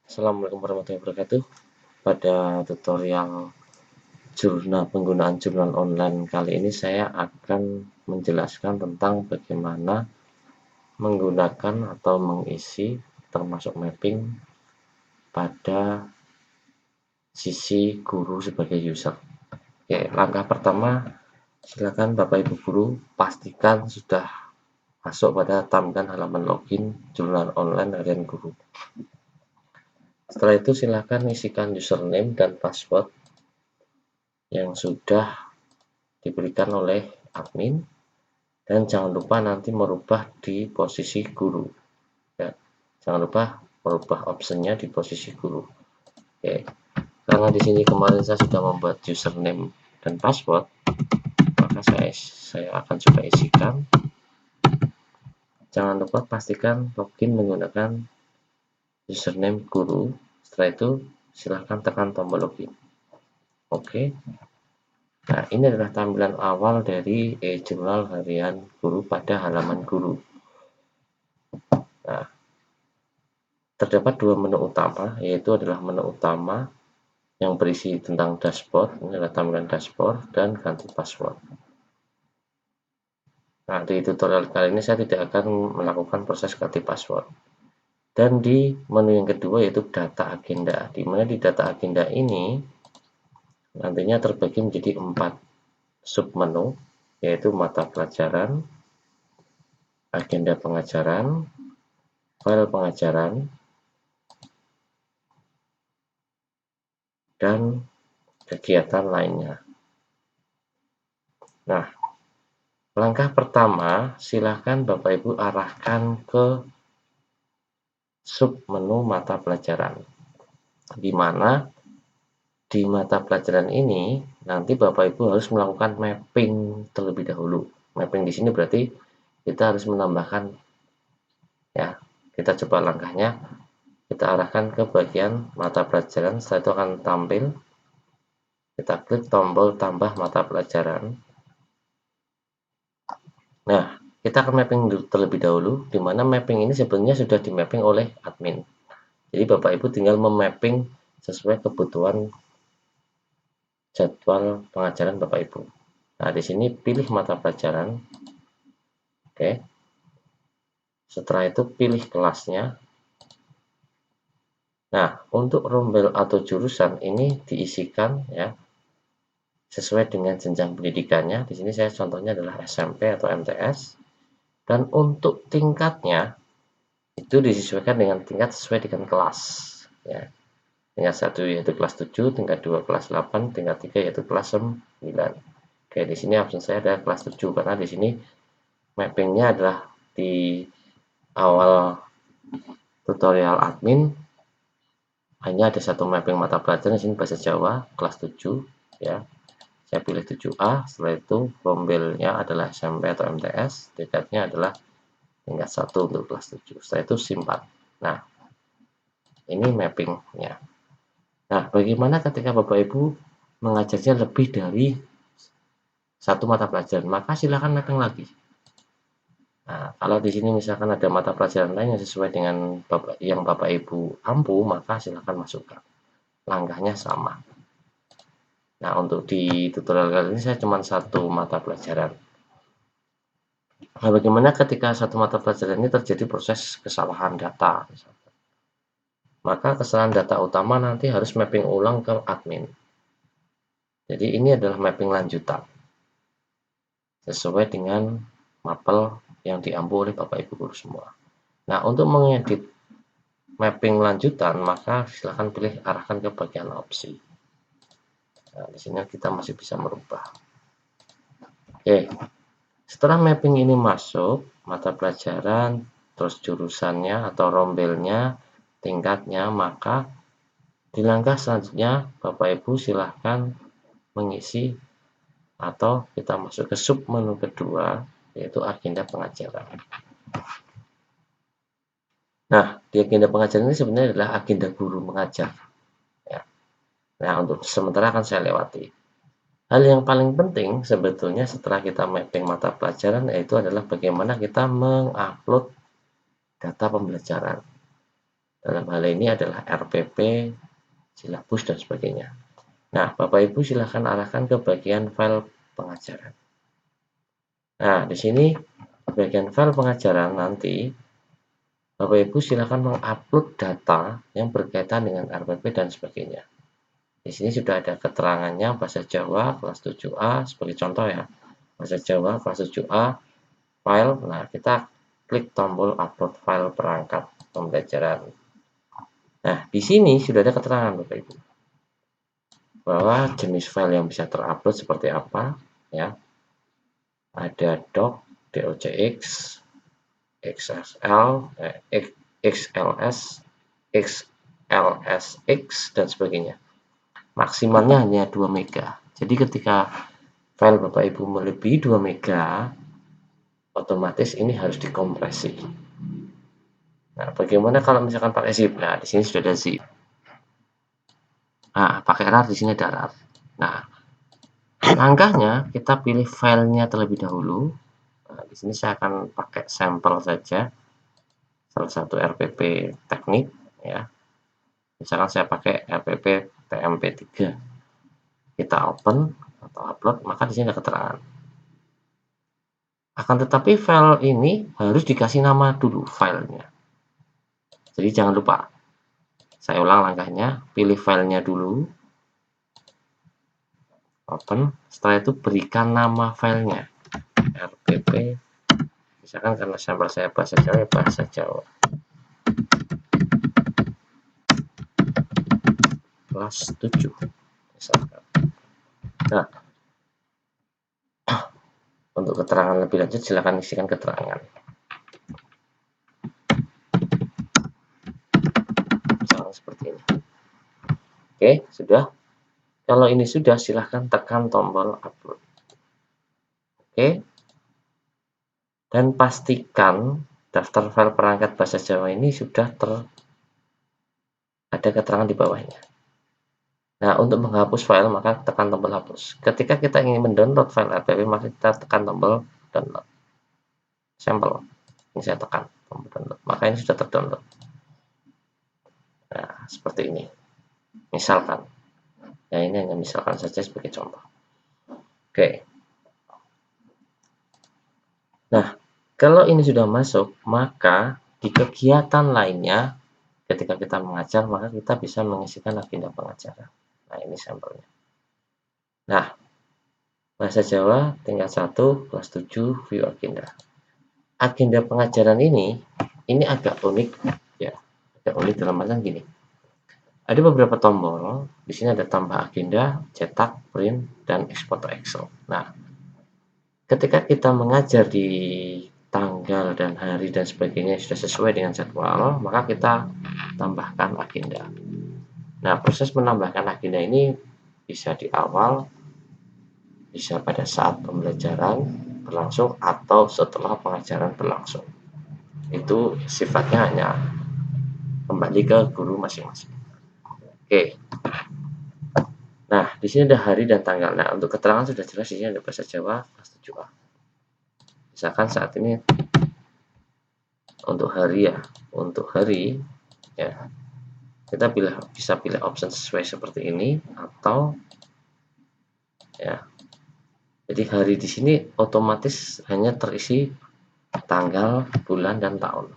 Assalamualaikum warahmatullahi wabarakatuh. Pada tutorial penggunaan jurnal online kali ini saya akan menjelaskan tentang bagaimana menggunakan atau mengisi termasuk mapping pada sisi guru sebagai user. Oke, langkah pertama, silakan Bapak Ibu guru pastikan sudah masuk pada tampilan halaman login jurnal online harian guru. Setelah itu silakan isikan username dan password yang sudah diberikan oleh admin, dan jangan lupa nanti merubah di posisi guru ya. Jangan lupa merubah optionnya di posisi guru. Oke, karena di sini kemarin saya sudah membuat username dan password, maka saya akan coba isikan. Jangan lupa pastikan login menggunakan username guru. Setelah itu silahkan tekan tombol login. Oke. Nah, ini adalah tampilan awal dari e-jurnal harian guru pada halaman guru. Nah, terdapat dua menu utama, yaitu adalah menu utama yang berisi tentang dashboard, ini adalah tampilan dashboard, dan ganti password. Nah, di tutorial kali ini saya tidak akan melakukan proses ganti password. Dan di menu yang kedua yaitu data agenda, di mana di data agenda ini nantinya terbagi menjadi 4 submenu, yaitu mata pelajaran, agenda pengajaran, file pengajaran, dan kegiatan lainnya. Nah, langkah pertama, silahkan Bapak Ibu arahkan ke submenu mata pelajaran, di mana di mata pelajaran ini nanti Bapak Ibu harus melakukan mapping terlebih dahulu. Mapping di sini berarti kita harus menambahkan, ya, kita coba langkahnya. Kita arahkan ke bagian mata pelajaran, setelah itu akan tampil. Kita klik tombol tambah mata pelajaran. Nah, kita akan mapping terlebih dahulu, di mana mapping ini sebenarnya sudah di mapping oleh admin. Jadi Bapak Ibu tinggal memapping sesuai kebutuhan jadwal pengajaran Bapak Ibu. Nah, di sini pilih mata pelajaran. Oke. Setelah itu pilih kelasnya. Nah, untuk rombel atau jurusan ini diisikan ya sesuai dengan jenjang pendidikannya. Di sini saya contohnya adalah SMP atau MTS. Dan untuk tingkatnya itu disesuaikan dengan tingkat sesuai dengan kelas ya. Tingkat 1 yaitu kelas 7, tingkat 2 kelas 8, tingkat 3 yaitu kelas 9. Oke, di sini option saya adalah kelas 7 karena di sini mappingnya adalah di awal tutorial admin hanya ada satu mapping mata pelajaran, di sini bahasa Jawa kelas 7 ya. Saya pilih 7A, setelah itu rombelnya adalah SMP atau MTS, tingkatnya adalah tingkat 1 untuk kelas 7. Setelah itu simpan. Nah, ini mappingnya. Nah, bagaimana ketika Bapak Ibu mengajarnya lebih dari satu mata pelajaran? Maka silakan mapping lagi. Nah, kalau di sini misalkan ada mata pelajaran lain yang sesuai dengan yang Bapak Ibu ampu, maka silakan masukkan. Langkahnya sama. Nah, untuk di tutorial kali ini saya cuma satu mata pelajaran. Nah, bagaimana ketika satu mata pelajaran ini terjadi proses kesalahan data? Maka kesalahan data utama nanti harus mapping ulang ke admin. Jadi ini adalah mapping lanjutan sesuai dengan mapel yang diampu oleh Bapak Ibu guru semua. Nah, untuk mengedit mapping lanjutan, maka silakan pilih arahkan ke bagian opsi. Nah, di sini kita masih bisa merubah. Oke, setelah mapping ini masuk, mata pelajaran, terus jurusannya atau rombelnya, tingkatnya, maka di langkah selanjutnya Bapak Ibu silahkan mengisi atau kita masuk ke sub menu kedua, yaitu agenda pengajaran. Nah, di agenda pengajaran ini sebenarnya adalah agenda guru mengajar. Ya. Nah, untuk sementara akan saya lewati. Hal yang paling penting sebetulnya setelah kita mapping mata pelajaran yaitu adalah bagaimana kita mengupload data pembelajaran. Dalam hal ini adalah RPP, silabus, dan sebagainya. Nah, Bapak Ibu silahkan arahkan ke bagian file pengajaran. Nah, di sini bagian file pengajaran nanti Bapak Ibu silahkan mengupload data yang berkaitan dengan RPP dan sebagainya. Di sini sudah ada keterangannya bahasa Jawa kelas 7A sebagai contoh ya. Bahasa Jawa kelas 7A file. Nah, kita klik tombol upload file perangkat pembelajaran. Nah, di sini sudah ada keterangan Bapak Ibu bahwa jenis file yang bisa terupload seperti apa ya. Ada doc, docx, XSL, XLS, XLSX, dan sebagainya. Maksimalnya hanya 2 MB. Jadi ketika file Bapak Ibu melebihi 2 MB, otomatis ini harus dikompresi. Nah, bagaimana kalau misalkan pakai zip? Nah, di sini sudah ada zip. Nah, pakai RAR, di sini ada RAR. Nah, langkahnya kita pilih filenya terlebih dahulu. Nah, di sini saya akan pakai sampel saja, salah satu RPP teknik ya. Misalkan saya pakai RPP TMP3. Kita open atau upload, maka di sini ada keterangan. Akan tetapi file ini harus dikasih nama dulu filenya. Jadi jangan lupa. Saya ulang langkahnya, pilih filenya dulu. Open, setelah itu berikan nama filenya. RPP, misalkan karena sampel saya bahasa Jawa, ya bahasa Jawa. Kelas 7. Misalkan. Nah, untuk keterangan lebih lanjut silakan isikan keterangan. Misalkan seperti ini. Oke, sudah. Kalau ini sudah, silahkan tekan tombol upload. Oke. Dan pastikan daftar file perangkat bahasa Jawa ini sudah ada keterangan di bawahnya. Nah, untuk menghapus file, maka tekan tombol hapus. Ketika kita ingin mendownload file RPP, maka kita tekan tombol download. Sampel. Ini saya tekan tombol download. Maka ini sudah terdownload. Nah, seperti ini. Misalkan. Ya, ini hanya misalkan saja sebagai contoh. Oke. Nah, kalau ini sudah masuk, maka di kegiatan lainnya, ketika kita mengajar, maka kita bisa mengisikan agenda pengajaran. Nah, ini sampelnya. Nah, bahasa Jawa tingkat 1, kelas 7, view agenda. Agenda pengajaran ini agak unik ya. Agak unik dalam artian gini. Ada beberapa tombol, di sini ada tambah agenda, cetak, print, dan ekspor to Excel. Nah, ketika kita mengajar di tanggal dan hari dan sebagainya sudah sesuai dengan jadwal, maka kita tambahkan agenda. Nah, proses menambahkan agenda ini bisa di awal, bisa pada saat pembelajaran berlangsung, atau setelah pengajaran berlangsung. Itu sifatnya hanya kembali ke guru masing-masing. Oke. Nah, di sini ada hari dan tanggal. Nah, untuk keterangan sudah jelas, di sini ada bahasa Jawa kelas 7A. Misalkan saat ini untuk hari ya, ya kita bisa pilih option sesuai seperti ini, atau ya. Jadi hari di sini otomatis hanya terisi tanggal, bulan, dan tahun.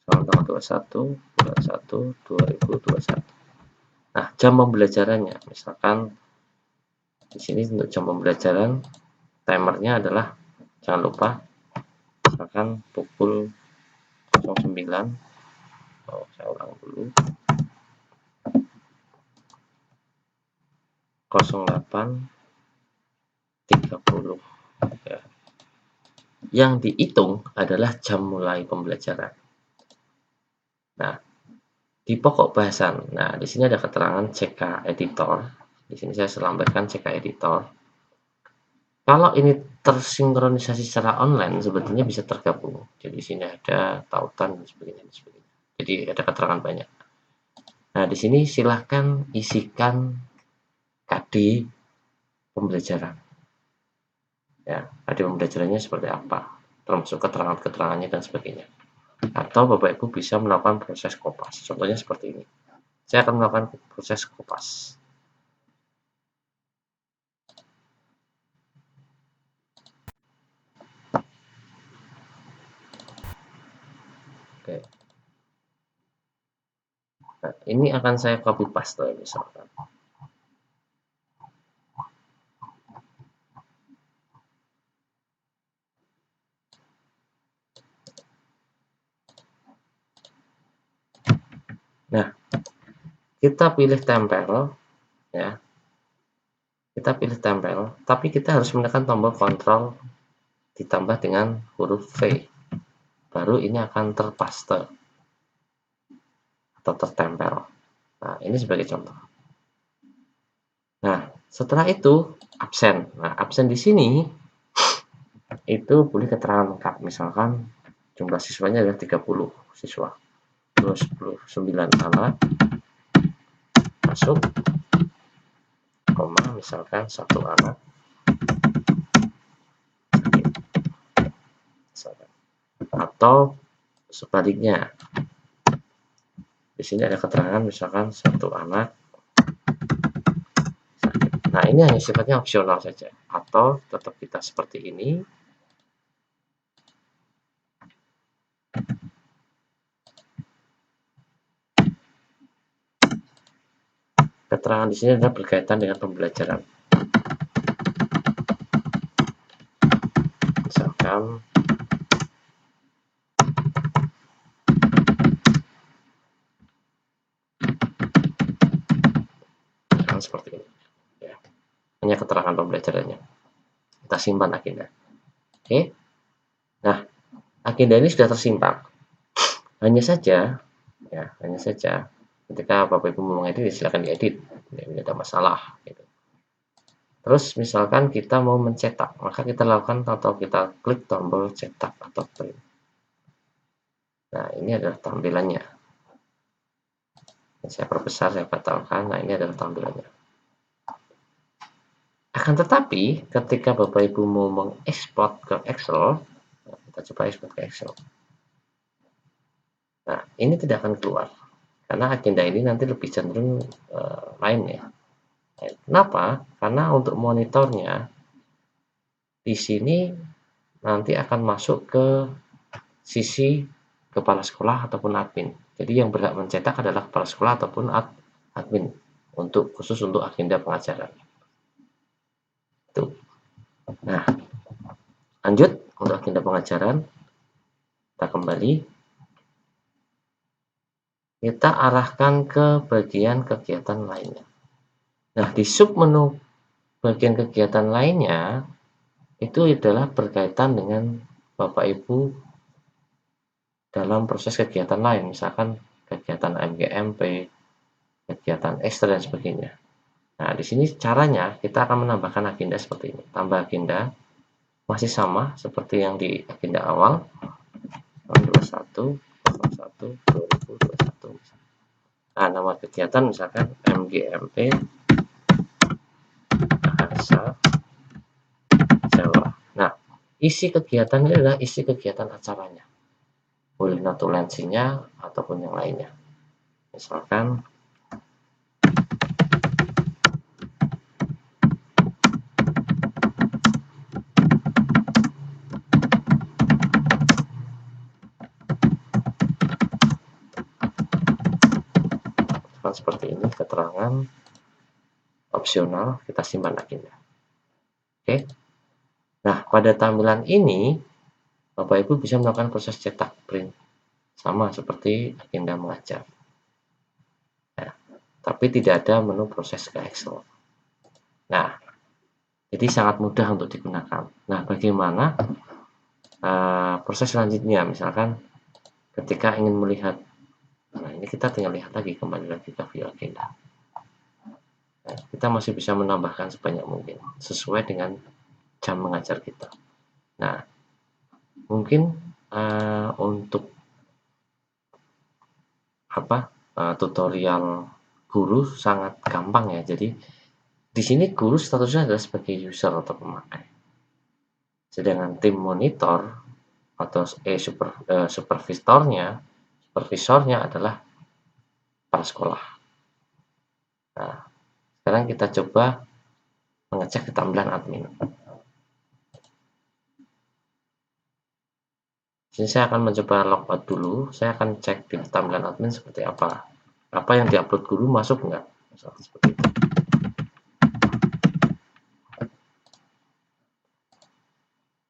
Tanggal 21 bulan 1 2021. Nah, jam pembelajarannya misalkan di sini untuk jam pembelajaran timernya adalah, jangan lupa, misalkan pukul 09. Saya ulang dulu. 08.30 ya. Yang dihitung adalah jam mulai pembelajaran. Nah, di pokok bahasan, nah di sini ada keterangan CK editor. Di sini saya lambaikan CK editor. Kalau ini tersinkronisasi secara online, sebetulnya bisa tergabung. Jadi di sini ada tautan dan sebagainya. Jadi ada keterangan banyak. Nah, di sini silahkan isikan KD pembelajaran. Ya, KD pembelajarannya seperti apa? termasuk keterangan-keterangannya dan sebagainya. Atau Bapak Ibu bisa melakukan proses kopas. Contohnya seperti ini. Saya akan melakukan proses kopas. Oke. Nah, ini akan saya copy paste misalkan. Nah, kita pilih tempel, ya. Kita pilih tempel, tapi kita harus menekan tombol Ctrl ditambah dengan huruf V. Baru ini akan terpaste atau tertempel. Nah, ini sebagai contoh. Nah, setelah itu absen. Nah, absen di sini itu boleh keterangan lengkap. Misalkan jumlah siswanya adalah 30 siswa. 29 anak masuk, koma, misalkan 1 anak misalkan. Atau sebaliknya. Di sini ada keterangan misalkan 1 anak sakit. Nah, ini hanya sifatnya opsional saja. Atau tetap kita seperti ini. Keterangan di sini adalah berkaitan dengan pembelajaran. Misalkan seperti ini. Ya. Hanya keterangan pembelajarannya. Kita simpan agenda. Oke. Nah, agenda ini sudah tersimpan. Hanya saja ketika Bapak Ibu mau mengedit, silakan diedit. Tidak ada masalah. Gitu. Terus misalkan kita mau mencetak, maka kita lakukan atau kita klik tombol cetak atau print. Nah, ini adalah tampilannya. Saya perbesar, saya batalkan. Nah, ini adalah tampilannya. Akan tetapi, ketika Bapak Ibu mau mengekspor ke Excel, kita coba ekspor ke Excel. Nah, ini tidak akan keluar. Karena agenda ini nanti lebih cenderung lain ya. Kenapa? Karena untuk monitornya, di sini nanti akan masuk ke sisi kepala sekolah ataupun admin. Jadi yang berhak mencetak adalah kepala sekolah ataupun admin khusus untuk agenda pengajaran. Itu. Nah, lanjut untuk agenda pengajaran. Kita kembali. Kita arahkan ke bagian kegiatan lainnya. Nah, di submenu bagian kegiatan lainnya itu adalah berkaitan dengan Bapak Ibu dalam proses kegiatan lain, misalkan kegiatan MGMP, kegiatan ekstra dan sebagainya. Nah, di sini caranya kita akan menambahkan agenda seperti ini. Tambah agenda masih sama seperti yang di agenda awal 21 01 2021. Nah, nama kegiatan misalkan MGMP Bahasa Jawa. Nah, isi kegiatan ini adalah isi kegiatan acaranya. Boleh notulensinya ataupun yang lainnya. Misalkan seperti ini, keterangan opsional, kita simpan agenda. Oke. Nah, pada tampilan ini Bapak Ibu bisa melakukan proses cetak print sama seperti agenda mengajar. Nah, tapi tidak ada menu proses ke Excel. Nah, jadi sangat mudah untuk digunakan. Nah, bagaimana proses selanjutnya? Misalkan ketika ingin melihat, nah ini kita tinggal lihat lagi, kembali lagi ke view agenda. Nah, kita masih bisa menambahkan sebanyak mungkin sesuai dengan jam mengajar kita. Nah, mungkin untuk tutorial guru sangat gampang ya. Jadi di sini guru statusnya adalah sebagai user atau pemakai. Sedangkan tim monitor atau supervisornya adalah kepala sekolah. Nah, sekarang kita coba mengecek di tampilan admin. Jadi saya akan mencoba logout dulu. Saya akan cek di tampilan admin seperti apa. Apa yang diupload guru masuk enggak? Seperti itu.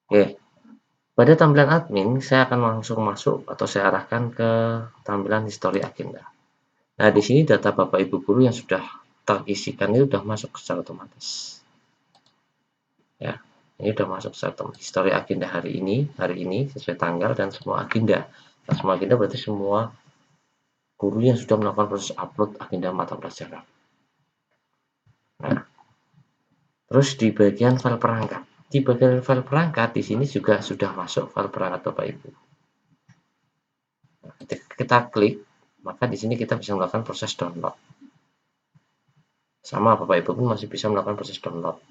Oke. Pada tampilan admin, saya akan langsung masuk atau saya arahkan ke tampilan history agenda. Nah, di sini data Bapak Ibu guru yang sudah terisikan itu sudah masuk secara otomatis. Ya, ini sudah masuk secara otomatis. History agenda hari ini sesuai tanggal dan semua agenda. Nah, semua agenda berarti semua guru yang sudah melakukan proses upload agenda mata pelajaran. Nah, terus di bagian file perangkat. Di bagian file perangkat di sini juga sudah masuk file perangkat Bapak Ibu. Nah, ketika kita klik, maka di sini kita bisa melakukan proses download. Sama Bapak Ibu pun masih bisa melakukan proses download.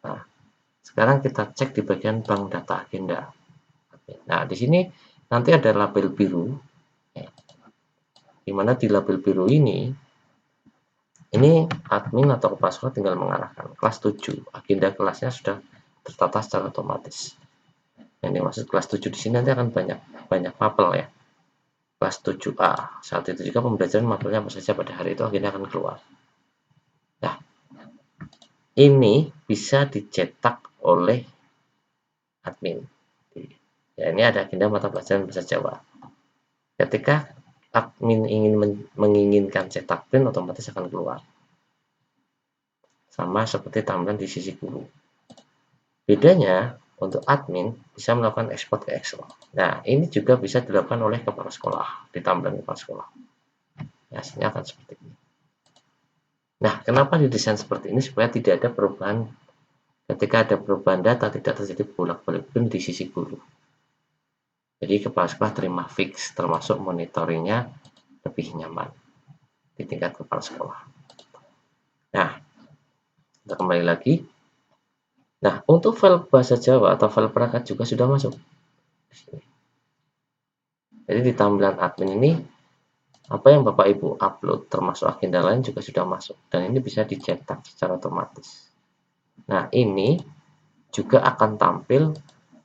Nah, sekarang kita cek di bagian bank data agenda. Nah, di sini nanti ada label biru, ya, di mana di label biru ini admin atau kepala sekolah tinggal mengarahkan kelas 7. Agenda kelasnya sudah tertata secara otomatis. Yang dimaksud kelas 7 di sini nanti akan banyak mapel ya. Kelas 7A. Saat itu juga pembelajaran mapelnya apa saja pada hari itu agenda akan keluar. Nah, ini bisa dicetak oleh admin. Ya, ini ada agenda mata pelajaran bahasa Jawa. Ketika admin menginginkan cetak print, otomatis akan keluar. Sama seperti tampilan di sisi guru. Bedanya, untuk admin bisa melakukan ekspor ke Excel. Nah, ini juga bisa dilakukan oleh kepala sekolah di tampilan kepala sekolah. Hasilnya akan seperti ini. Nah, kenapa didesain seperti ini? Supaya tidak ada perubahan, ketika ada perubahan data tidak terjadi bolak-balik print di sisi guru. Jadi kepala sekolah terima fix, termasuk monitoringnya lebih nyaman di tingkat kepala sekolah. Nah, kita kembali lagi. Nah, untuk file bahasa Jawa atau file perangkat juga sudah masuk. Jadi di tampilan admin ini, apa yang Bapak Ibu upload termasuk agenda lain juga sudah masuk. Dan ini bisa dicetak secara otomatis. Nah, ini juga akan tampil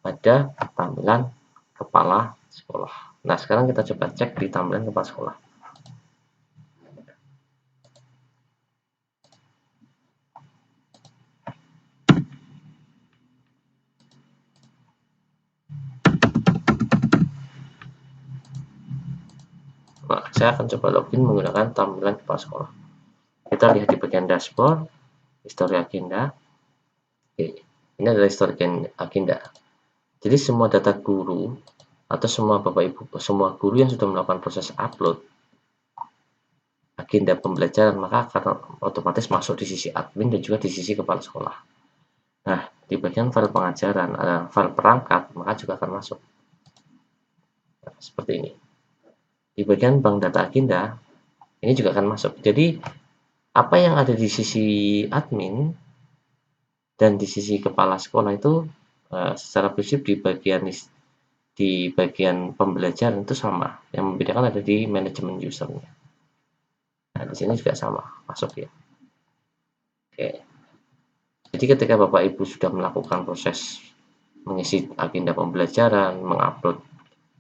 pada tampilan kepala sekolah. Nah, sekarang kita coba cek di tampilan kepala sekolah. Nah, saya akan coba login menggunakan tampilan kepala sekolah. Kita lihat di bagian dashboard, history agenda. Oke, ini adalah history agenda. Jadi semua data guru atau semua Bapak Ibu, semua guru yang sudah melakukan proses upload agenda pembelajaran, maka akan otomatis masuk di sisi admin dan juga di sisi kepala sekolah. Nah, di bagian file pengajaran, file perangkat, maka juga akan masuk. Nah, seperti ini. Di bagian bank data agenda, ini juga akan masuk. Jadi, apa yang ada di sisi admin dan di sisi kepala sekolah itu secara prinsip di bagian pembelajaran itu sama. Yang membedakan ada di manajemen usernya. Nah, di sini juga sama, masuk ya. Oke. Jadi ketika Bapak Ibu sudah melakukan proses mengisi agenda pembelajaran, mengupload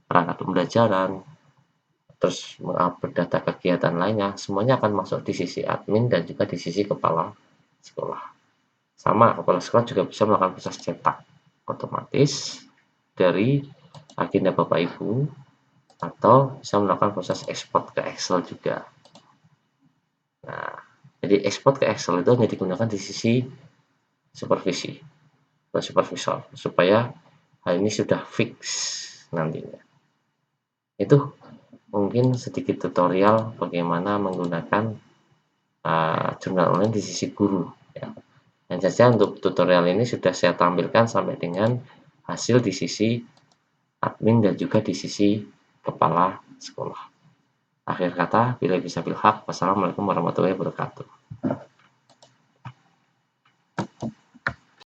perangkat pembelajaran, terus mengupload data kegiatan lainnya, semuanya akan masuk di sisi admin dan juga di sisi kepala sekolah. Sama, kepala sekolah juga bisa melakukan proses cetak otomatis dari agenda Bapak Ibu atau bisa melakukan proses ekspor ke Excel juga. Nah, jadi ekspor ke Excel itu hanya digunakan di sisi supervisi atau supervisor supaya hal ini sudah fix nantinya. Itu mungkin sedikit tutorial bagaimana menggunakan jurnal online di sisi guru ya. Dan saja untuk tutorial ini sudah saya tampilkan sampai dengan hasil di sisi admin dan juga di sisi kepala sekolah. Akhir kata, bila bisa bilhaq, wassalamualaikum warahmatullahi wabarakatuh.